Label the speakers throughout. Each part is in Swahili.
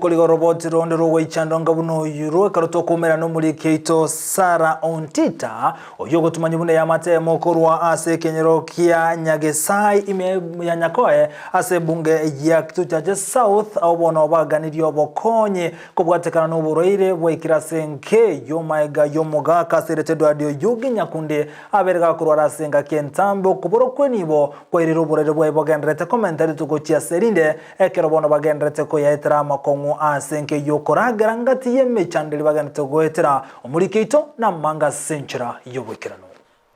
Speaker 1: Kuligo roboti ronde rogo ichandonga buno yuro karoto kumera no muri keito Sara Ontita oyogo tumanyibune ya mate mokorwa ase kenyero kia Nyagesai ime ya nyakoe ase bunge ya Kitutu South obono baganirio bokonye kubwatekana no buroire bwekirase nke yomaega yomoga kaserete dwadio yugi nyakunde aberga kurwara senga kentambo kuborokwe nibo kwerero burere bwebagendrete commentary tugotia serinde ekerobono bagendrete ko yaetera makongo asenke yokoragara ngati yemechandeli baganite goetera omurikeito na manga senchura yobwekirano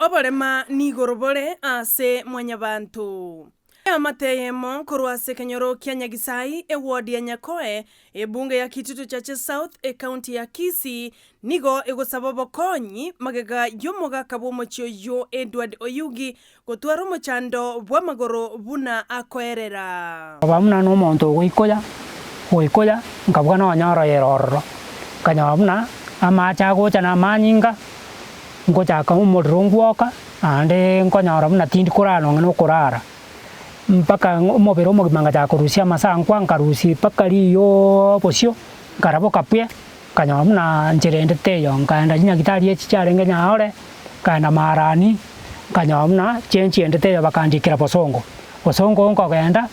Speaker 2: oborema ni gorobore ase mwanyabantu amateyemo korwase kenyoro kia Nyagisai ward ya Nyakoe bunge ya Kitutu South county ya Kisii nigo egosaba bokonyi magega yomoga kabomochio yo Edward Oyugi gotwara omochando bwa magoro buna akoerera
Speaker 3: abamuna no monto goikoya nkabwana wanyara yerororo kanyabuna amacha gocha na manyinga ngocha ka umurungwoka ande nkonyara buna tindi kurano no kurara mpaka umobero mogimanga cha kurusia masankwa nkarusi pakaliyo bosio ngarabo kapye kanyabuna njerendete yo nkanda nyagitari echichare nyaore kana marani kanyabuna chenchiendete yo bakandikira bosongo nkogenda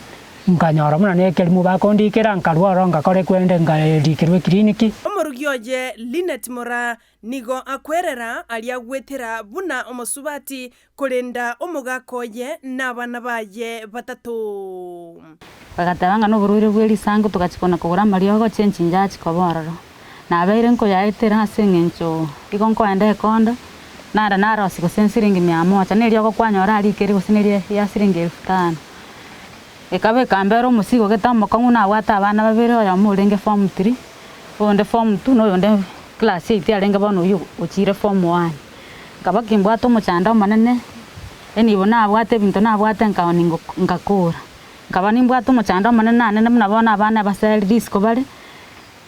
Speaker 3: nkanyora muna nekelimu bakondikira nkalwara ngakore kwende ngalirikirwe kliniki
Speaker 2: omorugioje Linet Mora nigo akwerera aliagwetera buna omosubati kolenda omogakoye nabana baye batatu
Speaker 4: bagatabanga no buruire bweli sango tukachikona kugura mariogo chenchinja chikobororo nabeire nko yaitera asengencho igonko ende konda nara osiko sensiringi 100 nelioko kwanyora alikeri gosinerie ya siringi 5000 ekabe kambero musigo getamo kanguna wata abana babere oya mulenge form 3 onde form 2 no onde class 8 alenge bano yu uchire form 1 kabakimbwa to muchanda manene eni bona abwate binto na abwate nkaoningo ngakura kabani mbwa to muchanda manene nane mnabona abana basel disco bale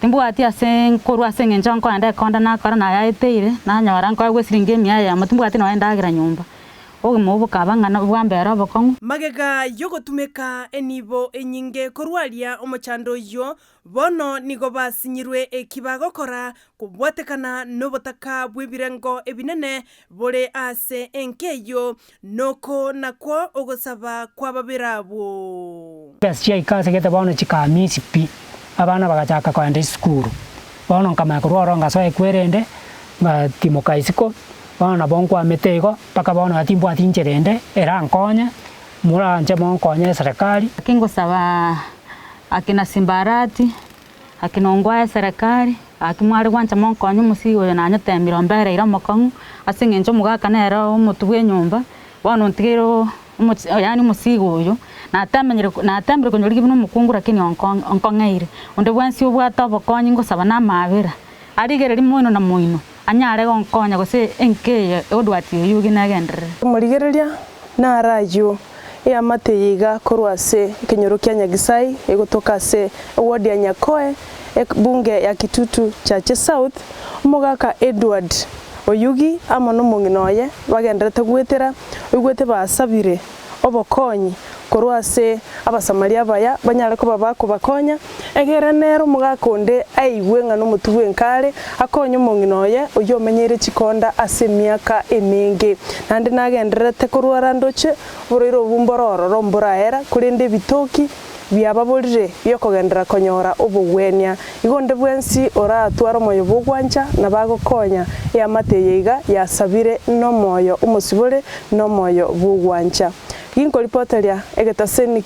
Speaker 4: timbwati asen korwa sengenjo nko anda konda na kora na yaiteire na nyora nko gwesiringe mia ya mutimbwati no enda agira nyumba omubu kabangana bwambera bokongu
Speaker 2: magega yogotumeka enibo enyinge korwalia omochando yo bono nigo basinyirwe ekibagokora kubwatekana nobotaka bwebirengo ebinene bore ase enkeyo noko nakwo ogosaba kwa babirabo
Speaker 3: besia ikase gete bono chikamisi pi abana bagachaka kwenda skuru bono nkama kurwara ngaso ekwerende batimoka isiko bana bonkwa metego paka bana atimbo atincherende era nkonya mura nje monkonya serikali
Speaker 4: kingo saba akina Simbarati akinongwa serikali akimwari kwanza monkonya musigo na nyatembira mbere ira mokongu asingenjo mugaka nera omutubwe nyumba bana ntigero yani musigo uyo natambire kunyori kibino mukungura kini onkongeire onde bwansi obwata bokonyi ngo saba na mabira arigere limoino na moino anyare gonkonya gose enkeye odwati yugi nagendere
Speaker 5: murigereria na rayo ya mateyiga korwase kenyoro kia Nyagisai egotoka se ward ya Nyakoe bunge ya Kitutu South umugaka Edward Oyugi amono munginoye bagenderete gwetera ugwete basabire obokonyi korwase abasamaria baya banyare ko bakonya egere nero mugakonde aigwe ngano mutubwe nkare akonye munginoye uyo menyere chikonda ase miaka emingi nande nagenderete korwara ndoche buriro bumbororo romburaera kurinde bitoki byababurire byokogendera konyora obugwenya igonde bwensi ora atwara moyo bugwanja na bagokonya ya mateyiga ya sabire no moyo umusibure no moyo bugwanja inko reporter ya egetaseni